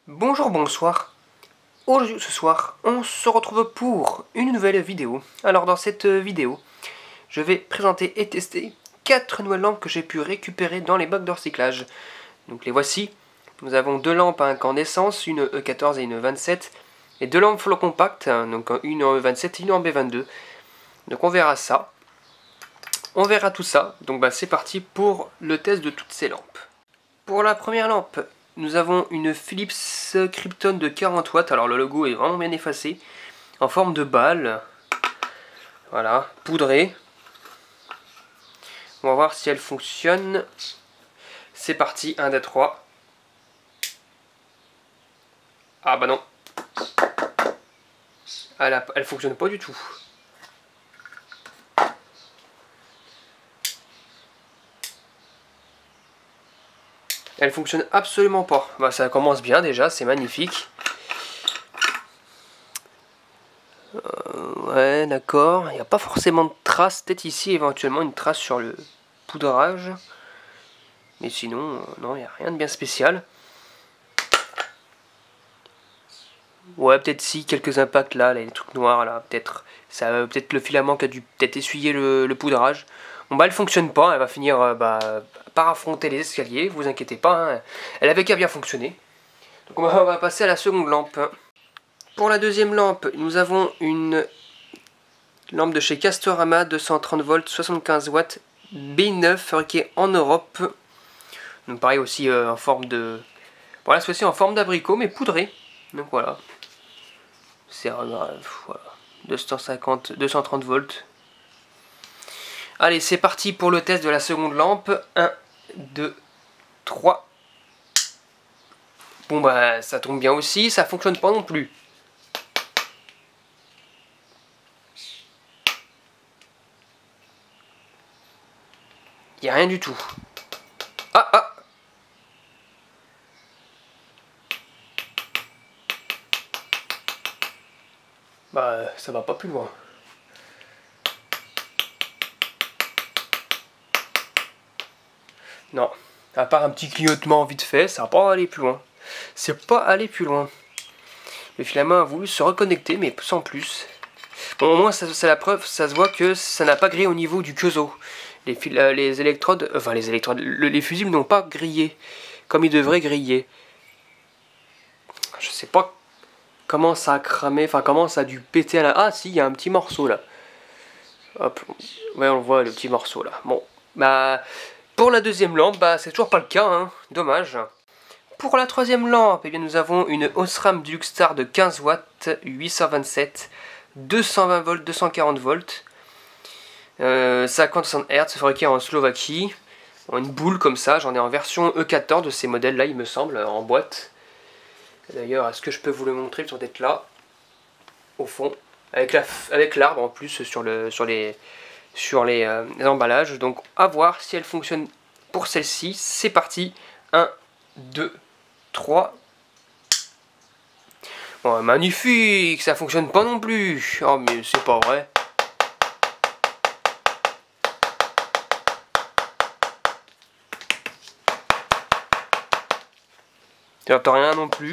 Bonjour, bonsoir. Aujourd'hui, ce soir, on se retrouve pour une nouvelle vidéo. Alors dans cette vidéo, je vais présenter et tester 4 nouvelles lampes que j'ai pu récupérer dans les bacs de recyclage. Donc les voici. Nous avons 2 lampes à incandescence, une E14 et une 27, et 2 lampes flow compact, donc une en E27 et une en B22. Donc on verra ça. On verra tout ça. Donc c'est parti pour le test de toutes ces lampes. Pour la première lampe, nous avons une Philips Krypton de 40 watts. Alors le logo est vraiment bien effacé. En forme de balle. Voilà, poudrée. On va voir si elle fonctionne. C'est parti, 1, 2, 3. Ah bah non. Elle fonctionne pas du tout. Elle fonctionne absolument pas. Bah ça commence bien déjà, c'est magnifique. Ouais, d'accord. Il n'y a pas forcément de trace. Peut-être ici éventuellement une trace sur le poudrage. Mais sinon, non, il n'y a rien de bien spécial. Ouais, peut-être si, quelques impacts là, les trucs noirs là, peut-être. Peut-être le filament qui a dû peut-être essuyer le poudrage. Bon bah elle fonctionne pas, elle va finir par affronter les escaliers, vous inquiétez pas, hein. Elle avait qu'à bien fonctionner. Donc on va passer à la seconde lampe. Pour la deuxième lampe, nous avons une lampe de chez Castorama, 230 volts, 75 watts, B9, fabriquée en Europe. Donc pareil aussi en forme de... Voilà, celle-ci en forme d'abricot, mais poudrée. Donc voilà. C'est voilà, 250, 230 volts. Allez, c'est parti pour le test de la seconde lampe. 1, 2, 3. Bon bah ça tombe bien aussi, ça fonctionne pas non plus. Il n'y a rien du tout. Ah. Bah ça va pas plus loin. Non, à part un petit clignotement vite fait, ça va pas aller plus loin. C'est pas aller plus loin. Le filament a voulu se reconnecter, mais sans plus. Bon, au moins, c'est la preuve, ça se voit que ça n'a pas grillé au niveau du queusot. Les électrodes, enfin les fusibles n'ont pas grillé comme ils devraient griller. Je sais pas comment ça a cramé, enfin comment ça a dû péter à la... Ah si, il y a un petit morceau là. Hop, ouais on le voit le petit morceau là. Bon, bah pour la deuxième lampe, c'est toujours pas le cas, hein. Dommage. Pour la troisième lampe, eh bien, nous avons une Osram Deluxe-Star de 15 watts, 827, 220 volts, 240 volts, 50-60 Hz, fabriquée en Slovaquie. Une boule comme ça, j'en ai en version E14 de ces modèles-là, il me semble, en boîte. D'ailleurs, est-ce que je peux vous le montrer? Ils sont peut-être là, au fond, avec l'arbre en plus sur les emballages. Donc, à voir si elle fonctionne pour celle-ci. C'est parti, 1, 2, 3. Oh, magnifique, ça fonctionne pas non plus. Oh mais c'est pas vrai. T'entends rien non plus.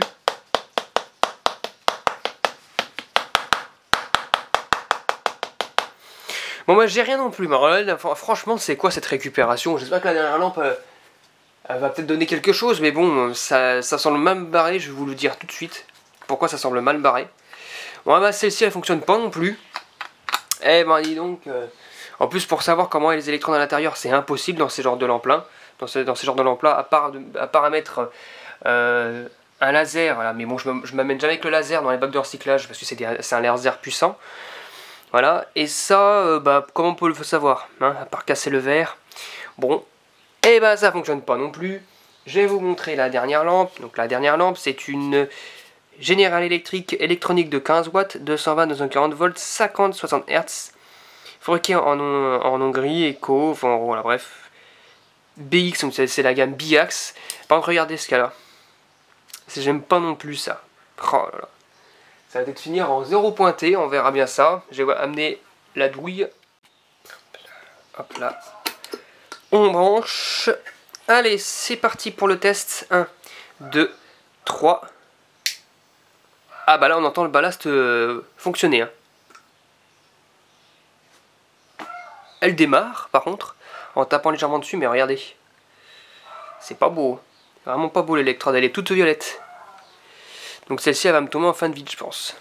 Bon bah j'ai rien non plus. Mais franchement c'est quoi cette récupération? J'espère que la dernière lampe elle va peut-être donner quelque chose, mais bon, ça semble mal barré, je vais vous le dire tout de suite. Pourquoi ça semble mal barré. Bon, bah celle-ci, elle fonctionne pas non plus. Eh ben, dis donc. En plus, pour savoir comment est les électrons à l'intérieur, c'est impossible dans ces genres de lampes-là. Dans ces genres de lampes-là, à part mettre un laser. Voilà. Mais bon, je m'amène jamais avec le laser dans les bacs de recyclage, parce que c'est un laser puissant. Voilà. Et ça, comment on peut le savoir, hein, à part casser le verre. Bon. Et ça fonctionne pas non plus. Je vais vous montrer la dernière lampe. Donc la dernière lampe, c'est une General Electric électronique de 15 watts, 220, 240 volts, 50-60 Hz. Fabriquée en Hongrie, Eco, enfin voilà, bref. BX, donc c'est la gamme Biax. Par contre, regardez ce cas-là. J'aime pas non plus ça. Oh là là. Ça va peut-être finir en 0 pointé, on verra bien ça. Je vais amener la douille. Hop là. On branche. Allez, c'est parti pour le test. 1, 2, 3. Ah bah là on entend le ballast fonctionner. Hein. Elle démarre par contre en tapant légèrement dessus, mais regardez. C'est pas beau. Vraiment pas beau l'électrode, elle est toute violette. Donc celle-ci elle va me tomber en fin de vie je pense.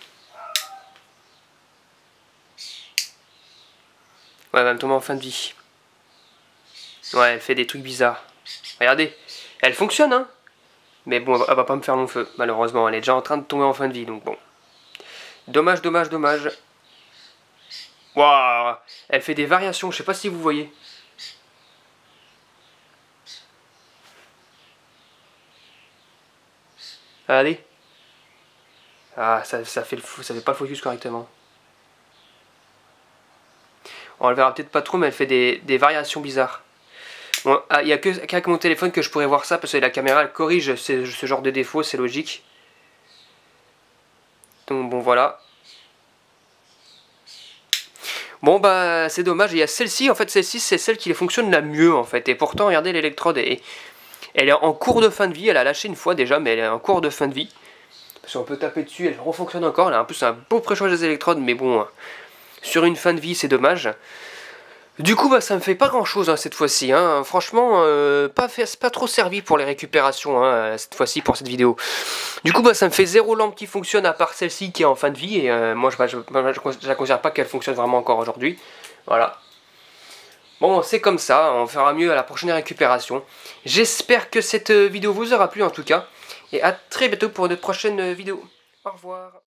Ouais, elle va me tomber en fin de vie. Ouais, elle fait des trucs bizarres. Regardez, elle fonctionne hein. Mais bon, elle va pas me faire long feu, malheureusement. Elle est déjà en train de tomber en fin de vie, donc bon. Dommage, dommage, dommage. Waouh, elle fait des variations, je sais pas si vous voyez. Allez. Ah, ça fait pas le focus correctement. On le verra peut-être pas trop, mais elle fait des variations bizarres. Bon, il n'y a qu'avec mon téléphone que je pourrais voir ça, parce que la caméra elle corrige ce genre de défaut, c'est logique. Donc bon voilà. Bon bah c'est dommage, il y a celle-ci, en fait celle-ci c'est celle qui fonctionne la mieux en fait. Et pourtant regardez l'électrode, elle est en cours de fin de vie, elle a lâché une fois déjà, mais elle est en cours de fin de vie. Parce qu'on peut taper dessus, elle refonctionne encore, là en plus c'est un beau préchauffage des électrodes, mais bon, sur une fin de vie c'est dommage. Du coup bah ça me fait pas grand chose hein, cette fois-ci, hein. Franchement pas trop servi pour les récupérations hein, cette fois-ci pour cette vidéo. Du coup bah ça me fait 0 lampe qui fonctionne à part celle-ci qui est en fin de vie et moi je la considère pas qu'elle fonctionne vraiment encore aujourd'hui. Voilà. Bon c'est comme ça, on fera mieux à la prochaine récupération. J'espère que cette vidéo vous aura plu en tout cas et à très bientôt pour de prochaines vidéos. Au revoir.